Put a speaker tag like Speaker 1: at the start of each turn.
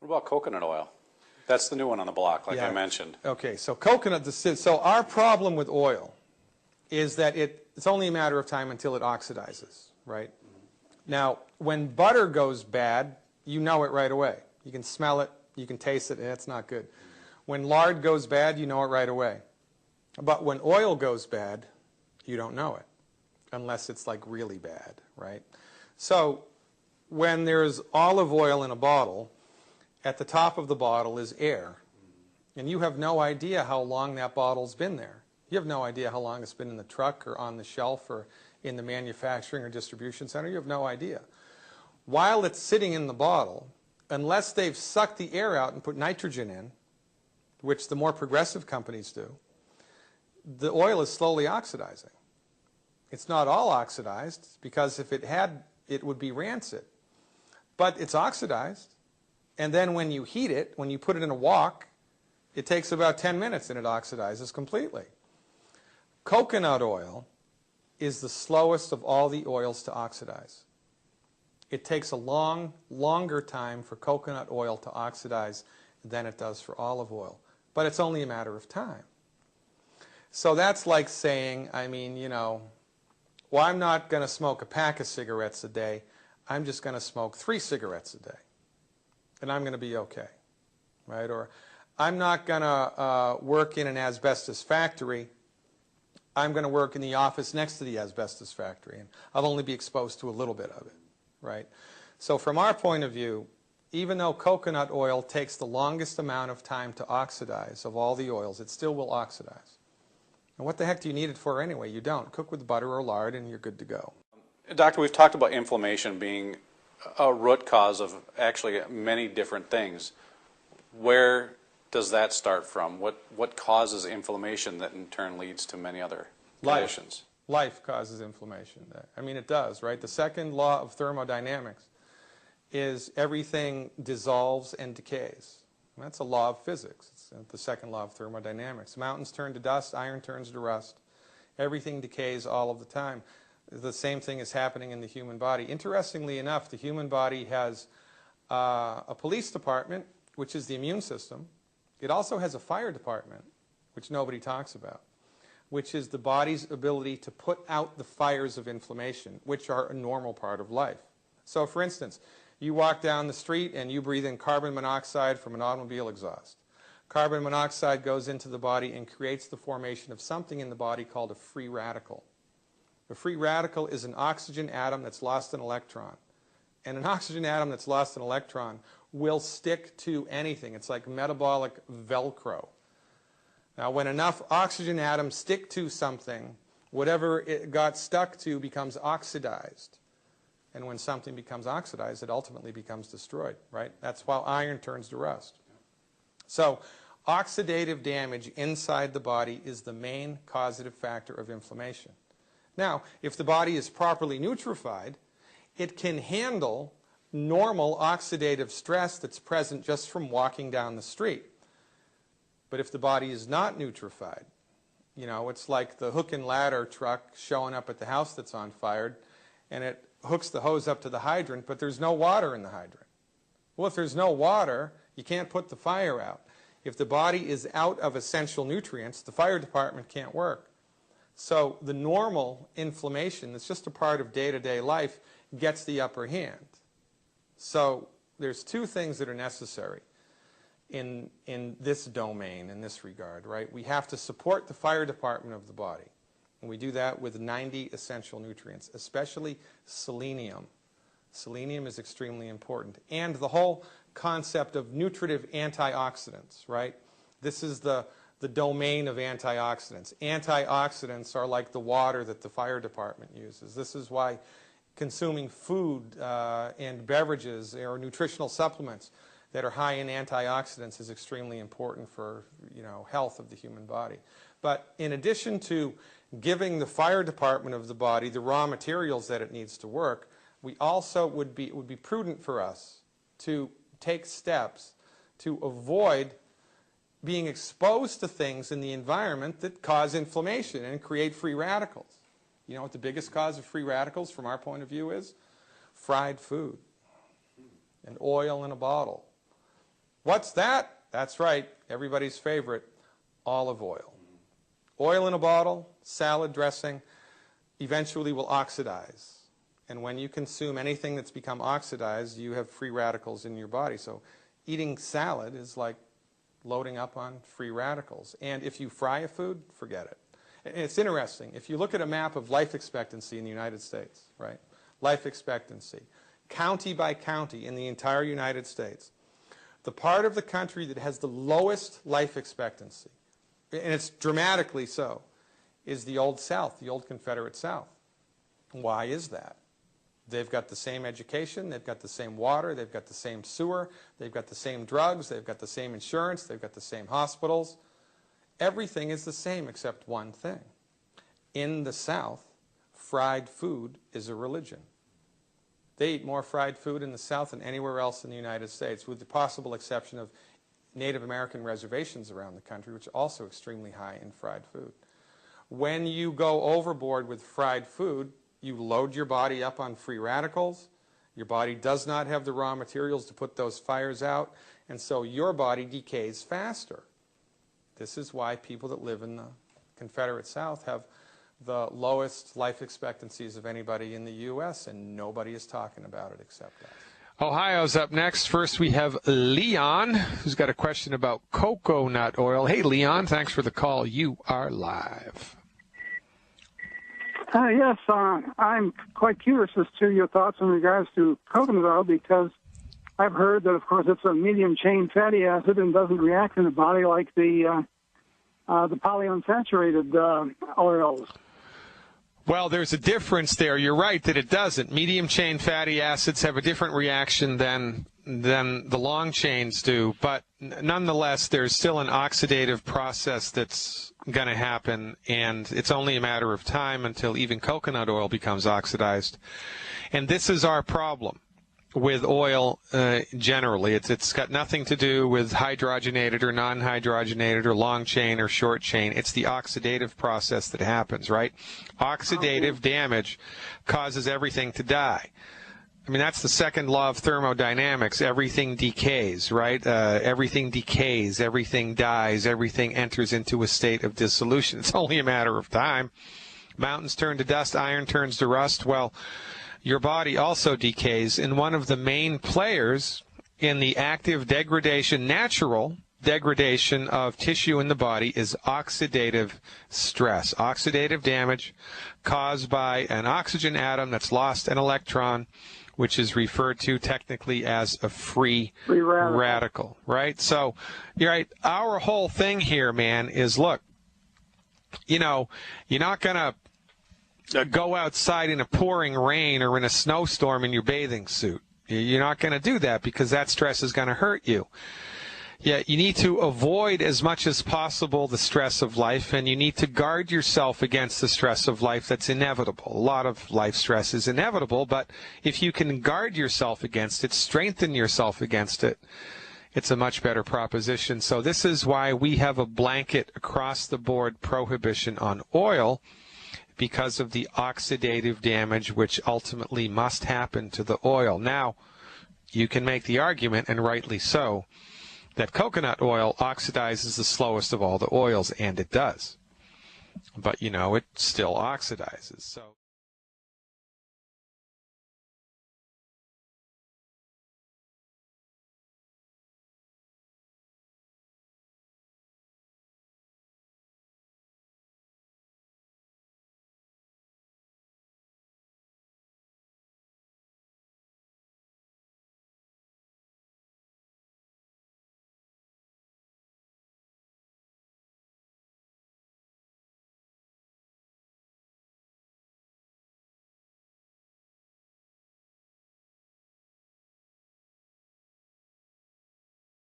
Speaker 1: What about coconut oil? That's the new one on the block, like
Speaker 2: Yeah.
Speaker 1: I mentioned.
Speaker 2: Okay, so so our problem with oil is that it's only a matter of time until it oxidizes, right? Now, when butter goes bad, you know it right away. You can smell it, you can taste it, and it's not good. When lard goes bad, you know it right away. But when oil goes bad, you don't know it, unless it's like really bad, right? So when there's olive oil in a bottle, at the top of the bottle is air. And you have no idea how long that bottle's been there. You have no idea how long it's been in the truck or on the shelf or in the manufacturing or distribution center. You have no idea. While it's sitting in the bottle, unless they've sucked the air out and put nitrogen in, which the more progressive companies do, the oil is slowly oxidizing. It's not all oxidized, because if it had, it would be rancid. But it's oxidized, and then when you heat it, when you put it in a wok, it takes about 10 minutes and it oxidizes completely. Coconut oil is the slowest of all the oils to oxidize. It takes a longer time for coconut oil to oxidize than it does for olive oil. But it's only a matter of time. So that's like saying, I mean, you know, well, I'm not going to smoke a pack of cigarettes a day. I'm just going to smoke 3 cigarettes a day. And I'm going to be okay, right? Or I'm not going to work in an asbestos factory. I'm going to work in the office next to the asbestos factory, and I'll only be exposed to a little bit of it, right? So from our point of view, even though coconut oil takes the longest amount of time to oxidize of all the oils, it still will oxidize. And what the heck do you need it for anyway? You don't. Cook with butter or lard and you're good to go.
Speaker 1: Doctor, we've talked about inflammation being a root cause of actually many different things. Where does that start from? What causes inflammation that in turn leads to many other conditions?
Speaker 2: Life causes inflammation. I mean, it does, right? The second law of thermodynamics is everything dissolves and decays. And that's a law of physics. It's the second law of thermodynamics. Mountains turn to dust, iron turns to rust. Everything decays all of the time. The same thing is happening in the human body. Interestingly enough, the human body has a police department, which is the immune system. It also has a fire department, which nobody talks about, which is the body's ability to put out the fires of inflammation, which are a normal part of life. So, for instance, you walk down the street and you breathe in carbon monoxide from an automobile exhaust. Carbon monoxide goes into the body and creates the formation of something in the body called a free radical. A free radical is an oxygen atom that's lost an electron. And an oxygen atom that's lost an electron will stick to anything. It's like metabolic Velcro. Now, when enough oxygen atoms stick to something, whatever it got stuck to becomes oxidized. And when something becomes oxidized, it ultimately becomes destroyed, right? That's why iron turns to rust. So oxidative damage inside the body is the main causative factor of inflammation. Now, if the body is properly nutrified, it can handle normal oxidative stress that's present just from walking down the street. But if the body is not nutrified, you know, it's like the hook and ladder truck showing up at the house that's on fire, and it hooks the hose up to the hydrant, but there's no water in the hydrant. Well, if there's no water, you can't put the fire out. If the body is out of essential nutrients, the fire department can't work. So the normal inflammation that's just a part of day-to-day life gets the upper hand. So there's 2 things that are necessary in this domain, in this regard, right? We have to support the fire department of the body. And we do that with 90 essential nutrients, especially selenium. Selenium is extremely important. And the whole concept of nutritive antioxidants, right? This is the domain of antioxidants. Antioxidants are like the water that the fire department uses. This is why consuming food and beverages or nutritional supplements that are high in antioxidants is extremely important for, you know, health of the human body. But in addition to giving the fire department of the body the raw materials that it needs to work, we also it would be prudent for us to take steps to avoid being exposed to things in the environment that cause inflammation and create free radicals. You know what the biggest cause of free radicals from our point of view is? Fried food and oil in a bottle What's that? That's right, everybody's favorite, olive oil. Oil in a bottle, salad dressing, eventually will oxidize. And when you consume anything that's become oxidized, you have free radicals in your body. So eating salad is like loading up on free radicals. And if you fry a food, forget it. And it's interesting. If you look at a map of life expectancy in the United States, right? Life expectancy, county by county in the entire United States, the part of the country that has the lowest life expectancy, and it's dramatically so, is the Old South, the old Confederate South. Why is that? They've got the same education, they've got the same water, they've got the same sewer, they've got the same drugs, they've got the same insurance, they've got the same hospitals. Everything is the same except one thing. In the South, fried food is a religion. They eat more fried food in the South than anywhere else in the United States, with the possible exception of Native American reservations around the country, which are also extremely high in fried food. When you go overboard with fried food, you load your body up on free radicals. Your body does not have the raw materials to put those fires out, and so your body decays faster. This is why people that live in the Confederate South have the lowest life expectancies of anybody in the U.S., and nobody is talking about it except us.
Speaker 3: Ohio's up next. First, we have Leon, who's got a question about coconut oil. Hey, Leon, thanks for the call. You are live.
Speaker 4: Yes, I'm quite curious as to your thoughts in regards to coconut oil, because I've heard that, of course, it's a medium-chain fatty acid and doesn't react in the body like the polyunsaturated oils.
Speaker 3: Well, there's a difference there. You're right that it doesn't. Medium-chain fatty acids have a different reaction than the long chains do, but nonetheless, there's still an oxidative process that's going to happen, and it's only a matter of time until even coconut oil becomes oxidized. And this is our problem with oil generally. It's got nothing to do with hydrogenated or non-hydrogenated or long chain or short chain. It's the oxidative process that happens, right? Oxidative damage causes everything to die. I mean, that's the second law of thermodynamics. Everything decays, right? Everything decays, everything dies, everything enters into a state of dissolution. It's only a matter of time. Mountains turn to dust, iron turns to rust. Well, your body also decays, and one of the main players in the active degradation, natural degradation of tissue in the body is oxidative stress. Oxidative damage caused by an oxygen atom that's lost an electron, which is referred to technically as a free radical, right? So, you're right. Our whole thing here, man, is look, you know, you're not going to go outside in a pouring rain or in a snowstorm in your bathing suit. You're not going to do that because that stress is going to hurt you. Yeah, you need to avoid as much as possible the stress of life, and you need to guard yourself against the stress of life that's inevitable. A lot of life stress is inevitable, but if you can guard yourself against it, strengthen yourself against it, it's a much better proposition. So this is why we have a blanket across-the-board prohibition on oil, because of the oxidative damage which ultimately must happen to the oil. Now, you can make the argument, and rightly so, that coconut oil oxidizes the slowest of all the oils, and it does. But, you know, it still oxidizes. So